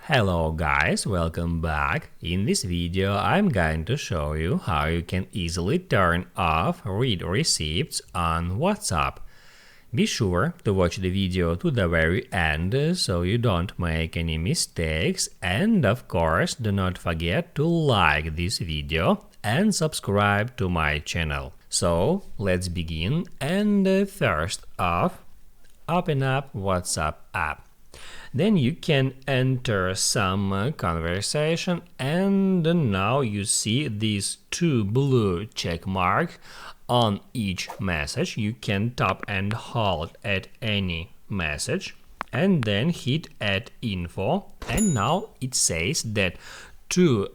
Hello guys, welcome back. In this video I'm going to show you how you can easily turn off read receipts on WhatsApp. Be sure to watch the video to the very end so you don't make any mistakes, and of course do not forget to like this video and subscribe to my channel. So let's begin, and first off, open up WhatsApp app. Then you can enter some conversation, and now you see these two blue check marks on each message. You can tap and hold at any message and then hit add info, and now it says that two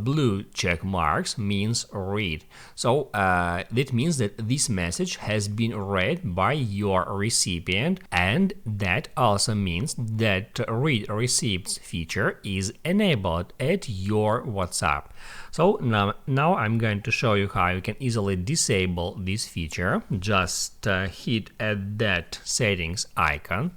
blue check marks means read. So that means that this message has been read by your recipient, and that also means that read receipts feature is enabled at your WhatsApp. So now I'm going to show you how you can easily disable this feature. Just hit at that settings icon,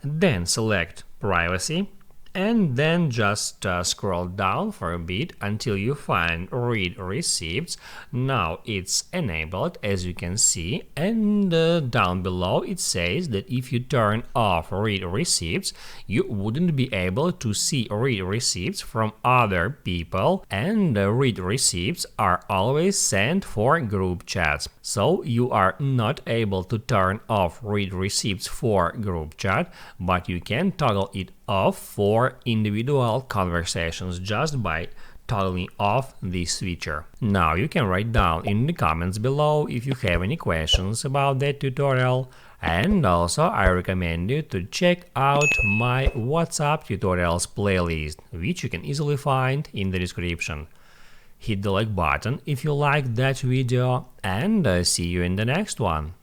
then select privacy, and then just scroll down for a bit until you find read receipts. Now it's enabled, as you can see, and down below it says that if you turn off read receipts, you wouldn't be able to see read receipts from other people, and read receipts are always sent for group chats. So you are not able to turn off read receipts for group chat, but you can toggle it off for individual conversations just by toggling off this feature. Now you can write down in the comments below if you have any questions about that tutorial, and also I recommend you to check out my WhatsApp tutorials playlist, which you can easily find in the description. Hit the like button if you liked that video, and see you in the next one.